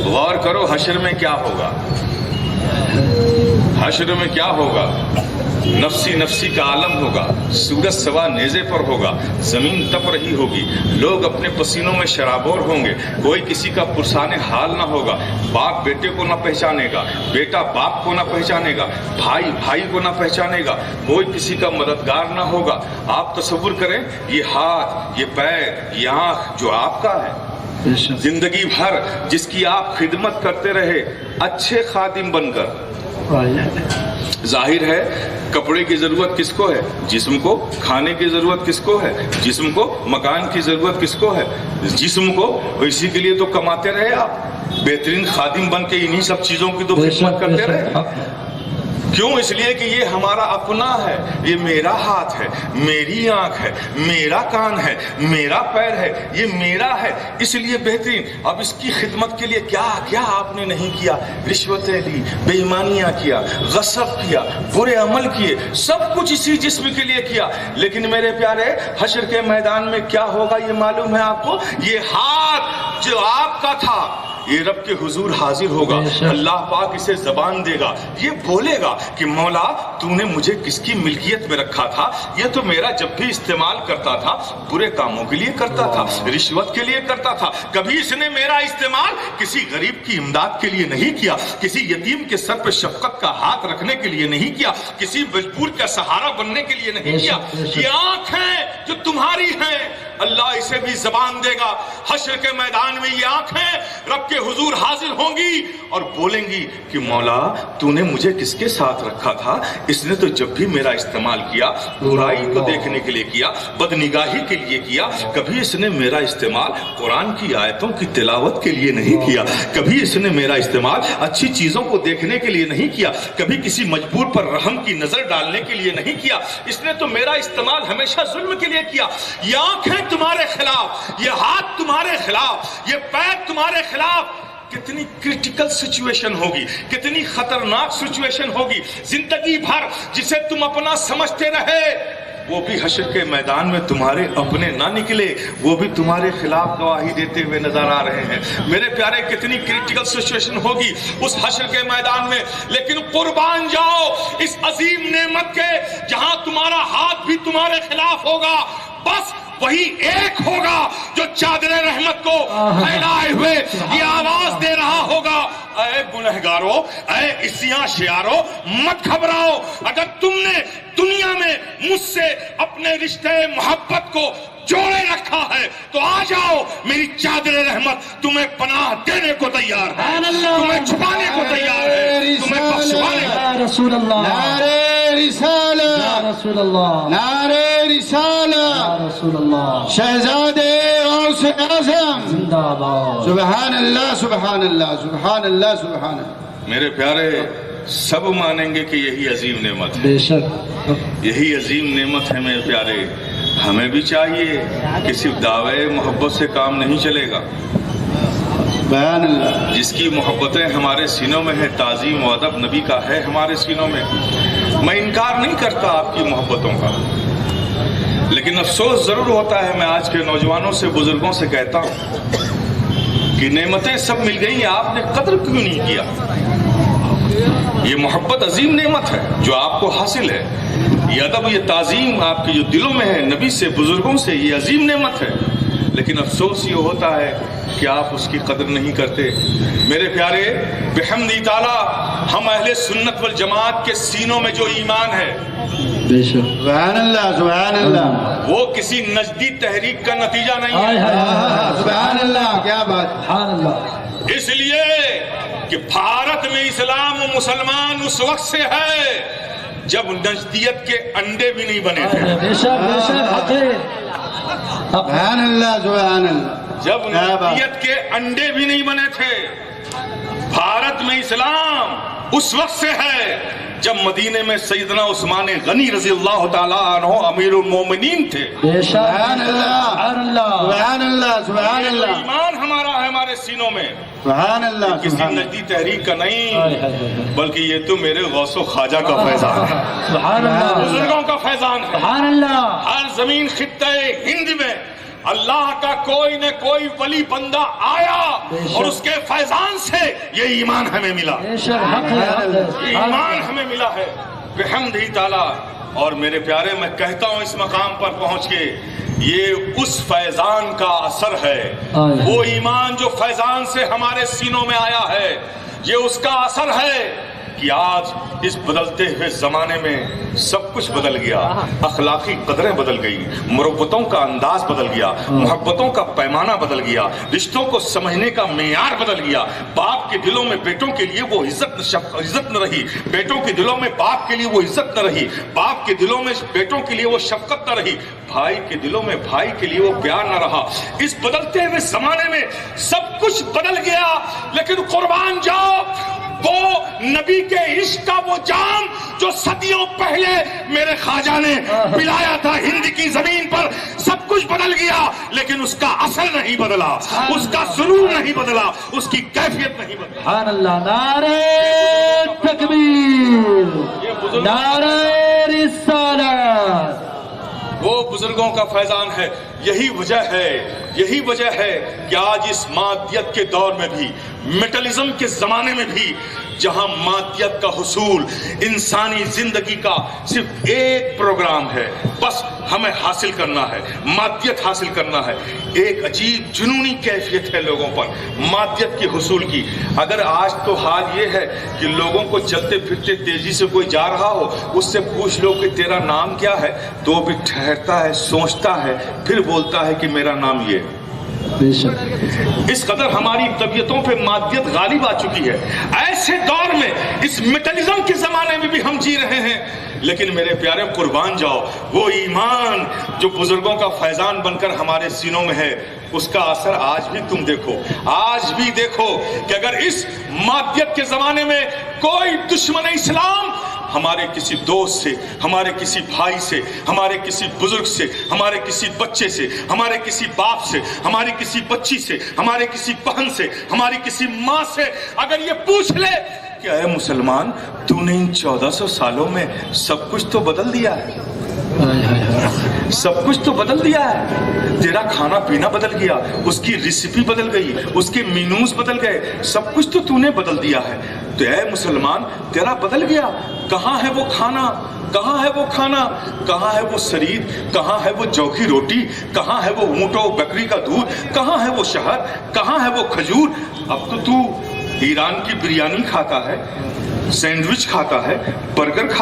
غور کرو حشر میں کیا ہوگا، حشر میں کیا ہوگا؟ نفسی نفسی کا عالم ہوگا، سورج سوا نیزے پر ہوگا، زمین تپ رہی ہوگی، لوگ اپنے پسینوں میں شرابور ہوں گے، کوئی کسی کا پرسان حال نہ ہوگا، باپ بیٹے کو نہ پہچانے گا، بیٹا باپ کو نہ پہچانے گا، بھائی بھائی کو نہ پہچانے گا، کوئی کسی کا مددگار نہ ہوگا۔ آپ تصور کریں یہ ہاتھ، یہ پیر، یہ آنکھ جو آپ کا ہے، زندگی بھر جس کی آپ خدمت کرتے رہے اچھے خادم بن کر، ظاہر ہے کپڑے کی ضرورت کس کو ہے؟ جسم کو۔ کھانے کی ضرورت کس کو ہے؟ جسم کو۔ مکان کی ضرورت کس کو ہے؟ جسم کو۔ اسی کے لیے تو کماتے رہے آپ، بہترین خادم بن کے انہی سب چیزوں کی تو خدمت کرتے رہے۔ کیوں؟ اس لیے کہ یہ ہمارا اپنا ہے، یہ میرا ہاتھ ہے، میری آنکھ ہے، میرا کان ہے، میرا پیر ہے، یہ میرا ہے، اس لیے بہترین۔ اب اس کی خدمت کے لیے کیا کیا آپ نے نہیں کیا؟ رشوتیں لی، بے ایمانیاں کیا، غصب کیا، برے عمل کیے، سب کچھ اسی جسم کے لیے کیا۔ لیکن میرے پیارے حشر کے میدان میں کیا ہوگا یہ معلوم ہے آپ کو؟ یہ ہاتھ جو آپ کا تھا یہ رب کے حضور حاضر ہوگا، اللہ پاک اسے زبان دے گا، یہ بولے گا کہ مولا تو نے مجھے کس کی ملکیت میں رکھا تھا؟ یہ تو میرا جب بھی استعمال کرتا تھا برے کاموں کے لیے کرتا تھا، رشوت کے لیے کرتا تھا، کبھی اس نے میرا استعمال کسی غریب کی امداد کے لیے نہیں کیا، کسی یتیم کے سر پہ شفقت کا ہاتھ رکھنے کے لیے نہیں کیا، کسی مجبور کا سہارا بننے کے لیے نہیں کیا۔ یہ آنکھیں جو تمہاری ہیں اللہ اسے بھی زبان دے گا۔ حشر کے میدان میں یہ آنکھیں رب کے حضور حاضر ہوں گی اور بولیں گی کہ مولا تو نے مجھے کس کے ساتھ رکھا تھا؟ اس نے تو جب بھی میرا استعمال کیا برائی کو دیکھنے کے لیے کیا، بدنگاہی کے لیے کیا، کبھی اس نے میرا استعمال قرآن کی آیتوں کی تلاوت کے لیے نہیں کیا، کبھی اس نے میرا استعمال اچھی چیزوں کو دیکھنے کے لیے نہیں کیا، کبھی کسی مجبور پر رحم کی نظر ڈالنے کے لیے نہیں کیا، اس نے تو میرا استعمال ہمیشہ ظلم کے لیے کیا۔ یہ آنکھیں تمہارے خلاف، یہ ہاتھ تمہارے خلاف، یہ پیر تمہارے خلاف۔ کتنی کرٹیکل سچویشن ہوگی، کتنی خطرناک سچویشن ہوگی۔ زندگی بھر جسے تم اپنا سمجھتے رہے وہ بھی حشر کے میدان میں تمہارے اپنے نہ نکلے، وہ بھی تمہارے خلاف گواہی دیتے ہوئے نظر آ رہے ہیں۔ میرے پیارے کتنی کرٹیکل سچویشن ہوگی اس حشر کے میدان میں، لیکن قربان جاؤ اس عظیم نعمت کے جہاں تمہارا ہاتھ بھی تمہارے خلاف ہوگا، بس وہی ایک ہوگا جو چادر رحمت کو پھیلائے ہوئے یہ آواز دے رہا ہوگا، اے گنہگارو، اے عصیاں شیارو، مت گھبراؤ، اگر تم نے دنیا میں مجھ سے اپنے رشتے محبت کو جوڑے رکھا ہے تو آ جاؤ، میری چادر رحمت تمہیں پناہ دینے کو تیار ہے، تمہیں چھپانے کو تیار ہے، تمہیں بخشوانے کو۔ رسول اللہ، نعرہ رسالہ، رسول اللہ، نعرہ رسالہ، رسول اللہ، شہزادے غوث اعظم، زندہ باد۔ سبحان اللہ سبحان اللہ سبحان اللہ سبحان اللہ۔ میرے پیارے سب مانیں گے کہ یہی عظیم نعمت ہے، بے شک یہی عظیم نعمت ہے میرے پیارے۔ ہمیں بھی چاہیے کہ صرف دعوے محبت سے کام نہیں چلے گا، سبحان اللہ۔ جس کی محبتیں ہمارے سینوں میں ہے، تعظیم و ادب نبی کا ہے ہمارے سینوں میں، میں انکار نہیں کرتا آپ کی محبتوں کا، لیکن افسوس ضرور ہوتا ہے، میں آج کے نوجوانوں سے بزرگوں سے کہتا ہوں کہ نعمتیں سب مل گئی، آپ نے قدر کیوں نہیں کیا؟ یہ محبت عظیم نعمت ہے جو آپ کو حاصل ہے، یہ ادب، یہ تعظیم آپ کے جو دلوں میں ہے نبی سے، بزرگوں سے، یہ عظیم نعمت ہے، لیکن افسوس یہ ہوتا ہے کہ آپ اس کی قدر نہیں کرتے۔ میرے پیارے بحمد تعالی ہم اہل سنت والجماعت کے سینوں میں جو ایمان ہے بے شک، سبحان اللہ سبحان اللہ، وہ کسی نجدی تحریک کا نتیجہ نہیں ہائے ہے، ہائے ہائے، سبحان اللہ، کیا بات۔ سبحان اللہ، اس لیے کہ بھارت میں اسلام و مسلمان اس وقت سے ہے جب نجدیت کے انڈے بھی نہیں بنے تھے، بے شک بے شک، حق ہے، حق ہے۔ سبحان اللہ سبحان اللہ، جب نجدیت کے انڈے بھی نہیں بنے تھے۔ بھارت میں اسلام اس وقت سے ہے جب مدینے میں سیدنا عثمان غنی رضی اللہ تعالیٰ عنہ امیر المومنین تھے۔ بے شک، سبحان اللہ، سبحان اللہ، سبحان اللہ سبحان یہ جو اللہ ایمان ہمارا ہے ہمارے سینوں میں، سبحان اللہ کسی سبحان اللہ۔ نجدی تحریک کا ہائے نہیں، ہائے ہائے، بلکہ یہ تو میرے غوث و خواجہ کا فیضان ہے، سبحان اللہ، بزرگوں کا فیضان ہے۔ سبحان اللہ، ہر زمین خطہ ہند میں اللہ کا کوئی نہ کوئی ولی بندہ آیا اور اس کے فیضان سے یہ ایمان ہمیں ملا، بے شک حق ہے، حق ہے۔ ایمان ہمیں ملا ہے بحمدہ تعالی۔ اور میرے پیارے، میں کہتا ہوں اس مقام پر پہنچ کے، یہ اس فیضان کا اثر ہے، وہ ایمان جو فیضان سے ہمارے سینوں میں آیا ہے، یہ اس کا اثر ہے کہ آج اس بدلتے ہوئے زمانے میں سب کچھ بدل گیا، اخلاقی قدریں بدل گئی، مربتوں کا انداز بدل گیا، محبتوں کا پیمانہ بدل گیا، رشتوں کو سمجھنے کا معیار بدل گیا۔ باپ کے دلوں میں بیٹوں کے لیے وہ عزت نہ رہی، بیٹوں کے دلوں میں باپ کے لیے وہ عزت نہ رہی، باپ کے دلوں میں بیٹوں کے لیے وہ شفقت نہ رہی، بھائی کے دلوں میں بھائی کے لیے وہ پیار نہ رہا۔ اس بدلتے ہوئے زمانے میں سب کچھ بدل گیا، لیکن قربان جاؤ وہ نبی کے عشق کا وہ جام جو صدیوں پہلے میرے خواجہ نے پلایا تھا ہند کی زمین پر، سب کچھ بدل گیا لیکن اس کا اصل نہیں بدلا، اس کا سرور نہیں بدلا، اس کی کیفیت نہیں بدلا۔ سبحان اللہ، نعرہ تکبیر، نعرہ رسالت۔ وہ بزرگوں کا فیضان ہے، یہی وجہ ہے کہ آج اس مادیت کے دور میں بھی، میٹلزم کے زمانے میں بھی، جہاں مادیت کا حصول انسانی زندگی کا صرف ایک پروگرام ہے، بس ہمیں حاصل کرنا ہے، مادیت حاصل کرنا ہے۔ ایک عجیب جنونی کیفیت ہے لوگوں پر مادیت کے حصول کی۔ اگر آج تو حال یہ ہے کہ لوگوں کو چلتے پھرتے تیزی سے کوئی جا رہا ہو، اس سے پوچھ لو کہ تیرا نام کیا ہے، تو وہ بھی ٹھہرتا ہے، سوچتا ہے، پھر بولتا ہے کہ میرا نام یہ ہے۔ بے شک اس قدر ہماری طبیعتوں پہ مادیت غالب آ چکی ہے۔ ایسے دور میں، اس میٹلزم کے زمانے میں بھی ہم جی رہے ہیں، لیکن میرے پیارے قربان جاؤ، وہ ایمان جو بزرگوں کا فیضان بن کر ہمارے سینوں میں ہے، اس کا اثر آج بھی تم دیکھو، آج بھی دیکھو کہ اگر اس مادیت کے زمانے میں کوئی دشمن اسلام ہمارے کسی دوست سے، ہمارے کسی بھائی سے، ہمارے کسی بزرگ سے، ہمارے کسی بچے سے، ہمارے کسی باپ سے، ہماری کسی بچی سے، ہمارے کسی بہن سے، ہماری کسی ماں سے اگر یہ پوچھ لے کہ اے مسلمان، تو نے ان 1400 سالوں میں سب کچھ تو بدل دیا ہے، سب کچھ تو بدل دیا ہے، تیرا کھانا پینا بدل گیا، اس کی ریسیپی بدل گئی، اس کے مینوز بدل گئے، سب کچھ تو نے بدل دیا ہے، تو اے مسلمان تیرا بدل گیا، کہاں ہے وہ کھانا، کہاں ہے وہ کھانا، کہاں ہے وہ سرید، کہاں ہے وہ جو کی روٹی، کہاں ہے وہ اونٹ و بکری کا دودھ، کہاں ہے وہ شہد، کہاں ہے وہ کھجور؟ اب تو ایران کی بریانی کھاتا ہے، سینڈوچ کھاتا ہے، برگر کھاتا ہے۔